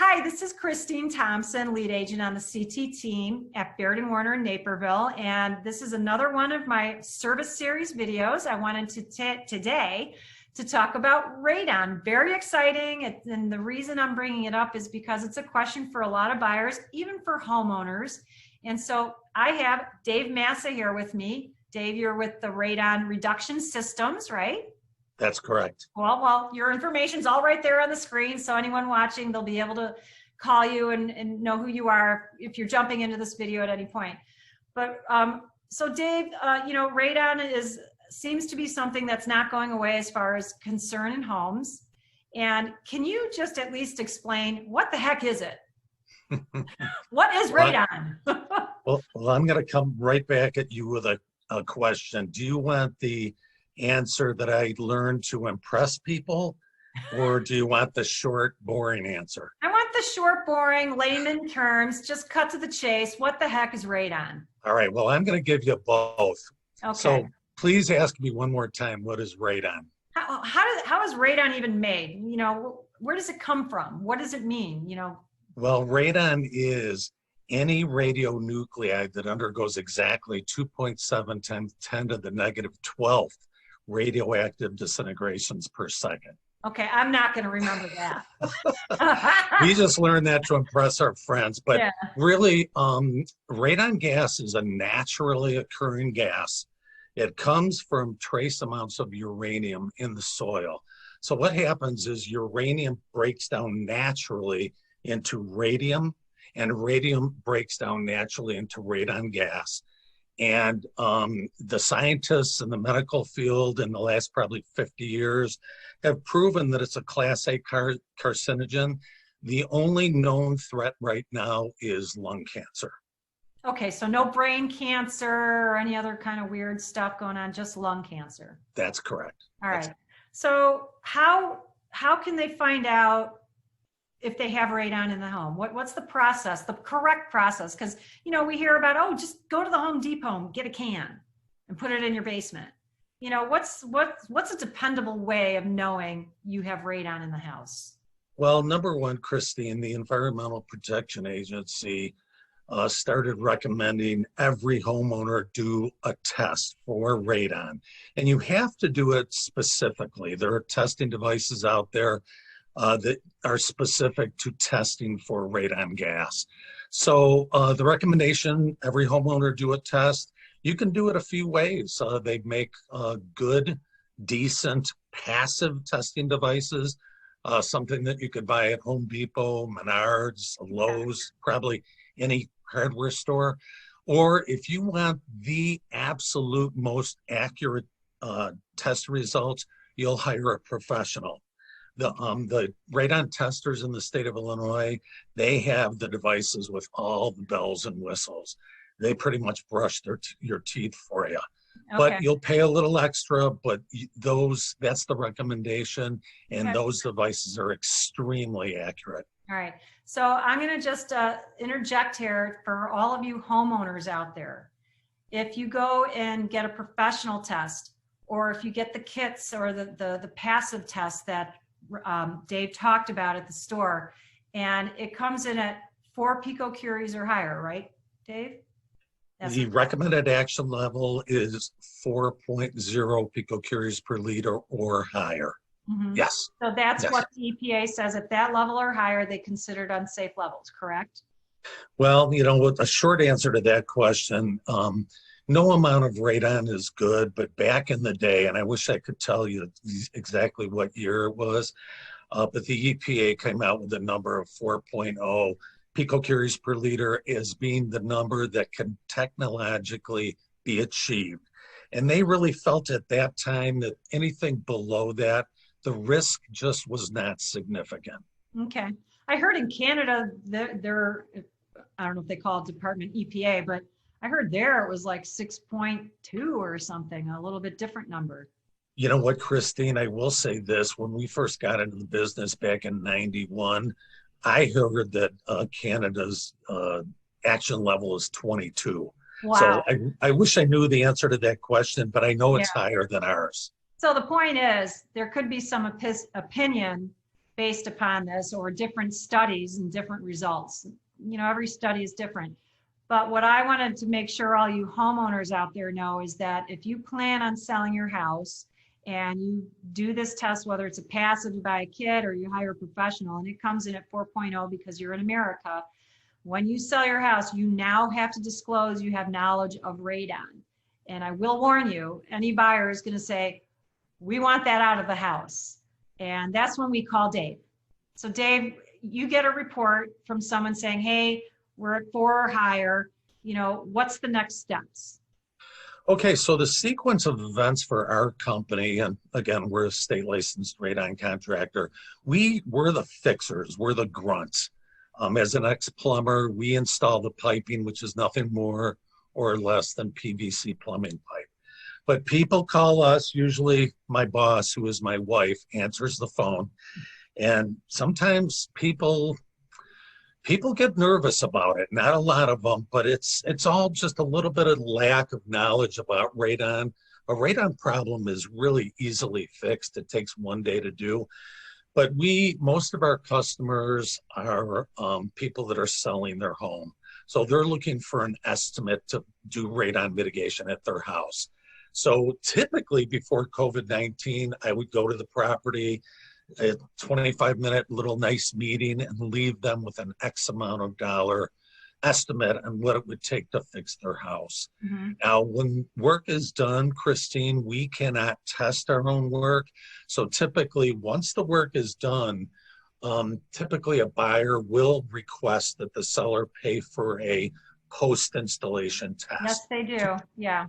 Hi, this is Christine Thompson, lead agent on the CT team at Baird & Warner in Naperville, and this is another one of my service series videos. I wanted to today to talk about radon. Very exciting, and the reason I'm bringing it up is because it's a question for a lot of buyers, even for homeowners. And so I have Dave Masa here with me. Dave, you're with the Radon Reduction Systems, right? That's correct. Well, your information's all right there on the screen, so anyone watching, they'll be able to call you and know who you are if you're jumping into this video at any point. But so Dave, radon seems to be something that's not going away as far as concern in homes. And can you just at least explain what the heck is it? What is radon? well, I'm going to come right back at you with a question. Do you want the answer that I learned to impress people, or do you want the short, boring answer? I want the short, boring, layman terms. Just cut to the chase. What the heck is radon? All right. Well, I'm going to give you both. Okay. So please ask me one more time. What is radon? How is radon even made? You know, where does it come from? What does it mean? You know. Well, radon is any radionuclide that undergoes exactly 2.7 times 10 to the negative 12th radioactive disintegrations per second. Okay, I'm not going to remember that. We just learned that to impress our friends, but yeah. Really, radon gas is a naturally occurring gas. It comes from trace amounts of uranium in the soil. So what happens is uranium breaks down naturally into radium, and radium breaks down naturally into radon gas. And the scientists in the medical field in the last probably 50 years have proven that it's a Class A carcinogen. The only known threat right now is lung cancer. Okay, so no brain cancer or any other kind of weird stuff going on, just lung cancer. That's correct. All right. So how can they find out if they have radon in the home? What's the process, the correct process? Because, you know, we hear about, oh, just go to the Home Depot and get a can and put it in your basement. You know, what's a dependable way of knowing you have radon in the house? Well, number one, Christine, the Environmental Protection Agency started recommending every homeowner do a test for radon. And you have to do it specifically. There are testing devices out there that are specific to testing for radon gas. So the recommendation, every homeowner do a test. You can do it a few ways. They make good, decent, passive testing devices, something that you could buy at Home Depot, Menards, Lowe's, probably any hardware store. Or if you want the absolute most accurate test results, you'll hire a professional. The radon testers in the state of Illinois, they have the devices with all the bells and whistles. They pretty much brush your teeth for you. Okay. But you'll pay a little extra, but that's the recommendation, and those devices are extremely accurate. All right, so I'm gonna just interject here for all of you homeowners out there. If you go and get a professional test, or if you get the kits or the passive test that Dave talked about at the store, and it comes in at 4 picocuries or higher, right, Dave? The recommended action level is 4.0 picocuries per liter or higher. Mm-hmm. Yes. So that's what the EPA says. At that level or higher, they considered unsafe levels, correct? Well, you know, a short answer to that question, no amount of radon is good, but back in the day, and I wish I could tell you exactly what year it was, but the EPA came out with a number of 4.0 picocuries per liter as being the number that can technologically be achieved. And they really felt at that time that anything below that, the risk just was not significant. Okay. I heard in Canada, they're I don't know if they call it Department EPA, but I heard there it was like 6.2 or something, a little bit different number. You know what, Christine, I will say this. When we first got into the business back in '91, I heard that Canada's action level is 22. Wow. So I wish I knew the answer to that question, but I know it's higher than ours. So the point is, there could be some opinion based upon this, or different studies and different results. Every study is different. But what I wanted to make sure all you homeowners out there know is that if you plan on selling your house and you do this test, whether it's a passive, you buy a kit or you hire a professional, and it comes in at 4.0 because you're in America, when you sell your house, you now have to disclose you have knowledge of radon. And I will warn you, any buyer is going to say, we want that out of the house. And that's when we call Dave. So Dave, you get a report from someone saying, hey, we're at 4 or higher, what's the next steps? Okay, so the sequence of events for our company, and again, we're a state licensed radon contractor, we're the fixers, we're the grunts. As an ex-plumber, we install the piping, which is nothing more or less than PVC plumbing pipe. But people call us, usually my boss, who is my wife, answers the phone. And sometimes people get nervous about it. Not a lot of them, but it's all just a little bit of lack of knowledge about radon. A radon problem is really easily fixed. It takes one day to do. But most of our customers are people that are selling their home. So they're looking for an estimate to do radon mitigation at their house. So typically before COVID-19, I would go to the property, a 25-minute little nice meeting, and leave them with an X amount of dollar estimate on what it would take to fix their house. Mm-hmm. Now, when work is done, Christine, we cannot test our own work. So typically, once the work is done, typically a buyer will request that the seller pay for a post-installation test. Yes, they do. Yeah.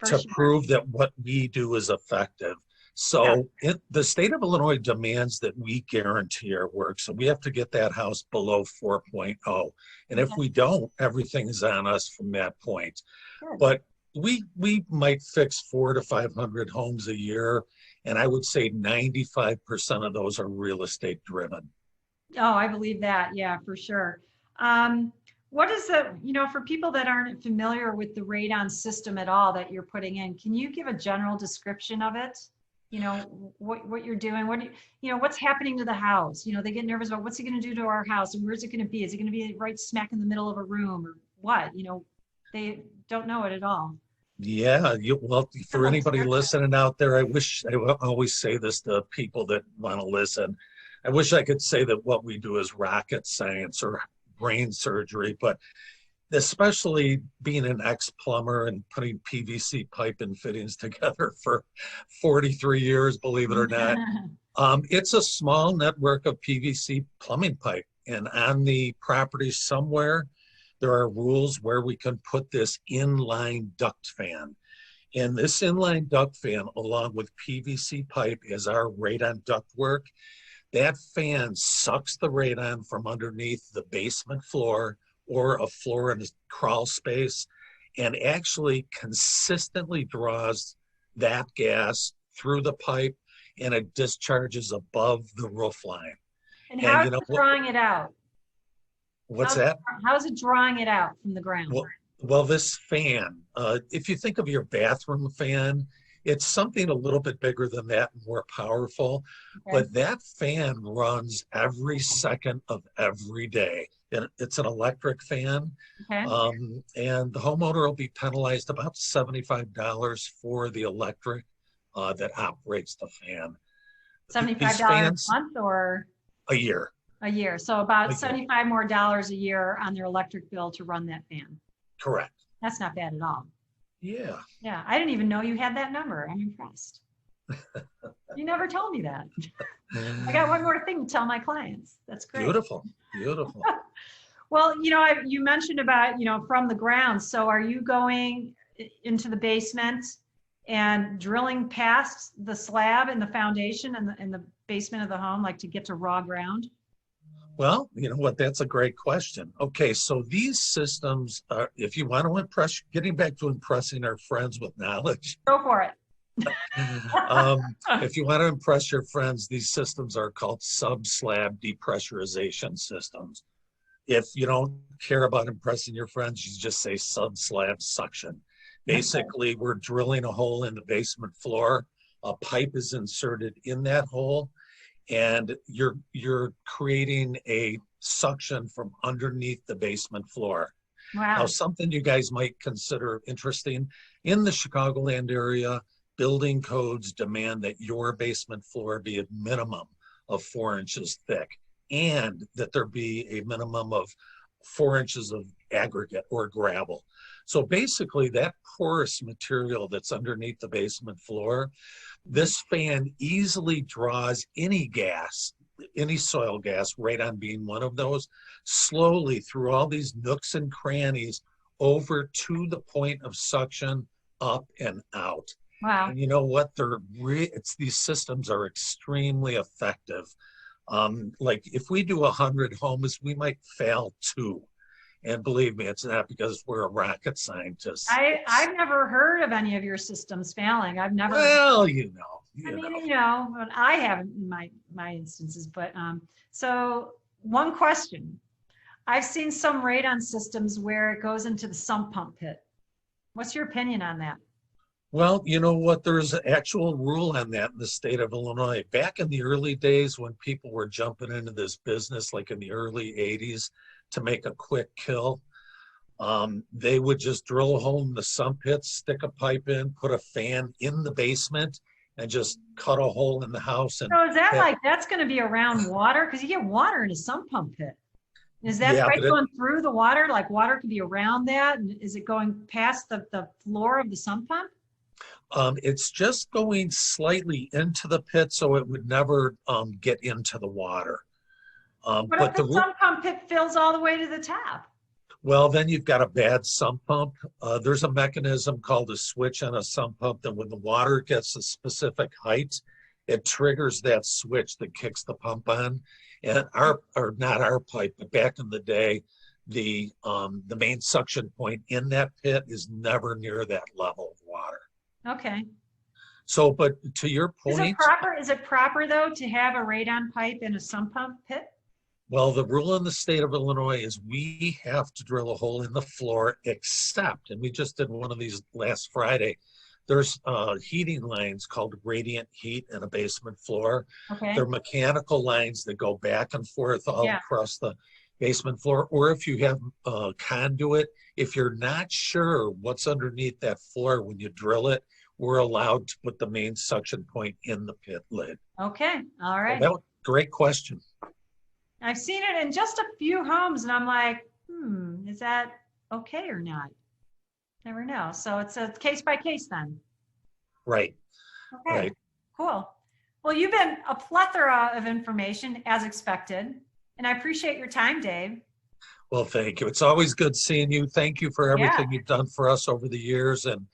To prove that what we do is effective. So the state of Illinois demands that we guarantee our work. So we have to get that house below 4.0. And if we don't, everything is on us from that point. Good. But we might fix 400 to 500 homes a year. And I would say 95% of those are real estate driven. Oh, I believe that. Yeah, for sure. What is for people that aren't familiar with the radon system at all that you're putting in, can you give a general description of it? What you're doing, what's happening to the house? They get nervous about what's it going to do to our house and where's it going to be? Is it going to be right smack in the middle of a room or what? They don't know it at all. Yeah, well, for anybody listening out there, I always say this to people that want to listen. I wish I could say that what we do is rocket science or brain surgery, but especially being an ex-plumber and putting PVC pipe and fittings together for 43 years, believe it or not, it's a small network of PVC plumbing pipe. And on the property somewhere, there are rules where we can put this inline duct fan. And this inline duct fan, along with PVC pipe, is our radon duct work. That fan sucks the radon from underneath the basement floor or a floor in a crawl space and actually consistently draws that gas through the pipe, and it discharges above the roof line. And how is it drawing it out? What's that? How is it drawing it out from the ground? Well, this fan, if you think of your bathroom fan, it's something a little bit bigger than that and more powerful, but that fan runs every second of every day. It's an electric fan, and the homeowner will be penalized about $75 for the electric that operates the fan. $75 a month or? A year. A year, so about $75 more a year on their electric bill to run that fan. Correct. That's not bad at all. Yeah. Yeah, I didn't even know you had that number. I'm impressed. You never told me that. I got one more thing to tell my clients. That's great. Beautiful, beautiful. Well, you mentioned about, from the ground. So are you going into the basement and drilling past the slab and the foundation and the basement of the home, like to get to raw ground? Well, you know what, that's a great question. Okay, so these systems, if you want to impress, getting back to impressing our friends with knowledge. Go for it. If you want to impress your friends, these systems are called sub-slab depressurization systems. If you don't care about impressing your friends, you just say sub-slab suction. Basically, we're drilling a hole in the basement floor. A pipe is inserted in that hole, and you're creating a suction from underneath the basement floor. Wow. Now, something you guys might consider interesting, in the Chicagoland area, building codes demand that your basement floor be a minimum of 4 inches thick, and that there be a minimum of 4 inches of aggregate or gravel. So basically that porous material that's underneath the basement floor, this fan easily draws any gas, any soil gas, radon being one of those, slowly through all these nooks and crannies over to the point of suction, up and out. Wow. And you know what? These systems are extremely effective. Like if we do 100 homes, we might fail 2. And believe me, it's not because we're a rocket scientist. I've never heard of any of your systems failing. I've never. Well, you know. But I haven't in my instances. But so one question: I've seen some radon systems where it goes into the sump pump pit. What's your opinion on that? Well, you know what? There's an actual rule on that in the state of Illinois. Back in the early days when people were jumping into this business, like in the early 80s, to make a quick kill, they would just drill a hole in the sump pit, stick a pipe in, put a fan in the basement, and just cut a hole in the house. And so is that like that's going to be around water? Because you get water in a sump pump pit. Is that going through the water? Like water could be around that? And is it going past the floor of the sump pump? It's just going slightly into the pit, so it would never get into the water. What if the sump pump pit fills all the way to the top? Well, then you've got a bad sump pump. There's a mechanism called a switch on a sump pump that when the water gets a specific height, it triggers that switch that kicks the pump on. And not our pipe, but back in the day, the main suction point in that pit is never near that level of water. Okay. So, but to your point, is it proper though to have a radon pipe in a sump pump pit? Well, the rule in the state of Illinois is we have to drill a hole in the floor, except, and we just did one of these last Friday, there's heating lines called radiant heat in a basement floor. Okay. They're mechanical lines that go back and forth all across the basement floor. Or if you have conduit, if you're not sure what's underneath that floor when you drill it, we're allowed to put the main suction point in the pit lid. Okay, all right. Well, great question. I've seen it in just a few homes and I'm like, is that okay or not? Never know. So it's a case by case then. Right. Okay, right. Cool. Well, you've been a plethora of information as expected, and I appreciate your time, Dave. Well, thank you. It's always good seeing you. Thank you for everything you've done for us over the years. And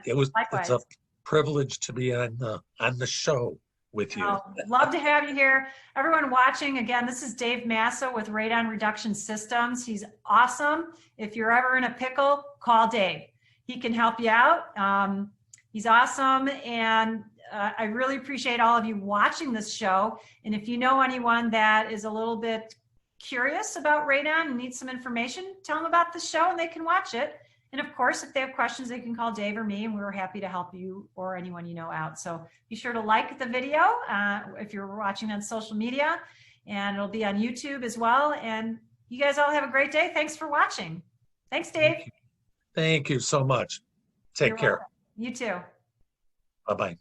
it's a privilege to be on the show with you. Love to have you here. Everyone watching, again, this is Dave Masa with Radon Reduction Systems. He's awesome. If you're ever in a pickle, call Dave. He can help you out. He's awesome. And I really appreciate all of you watching this show. And if you know anyone that is a little bit curious about radon and needs some information, tell them about the show and they can watch it. And of course, if they have questions, they can call Dave or me, and we're happy to help you or anyone you know out. So be sure to like the video if you're watching on social media, and it'll be on YouTube as well. And you guys all have a great day. Thanks for watching. Thanks, Dave. Thank you so much. Take care. You too. Bye-bye.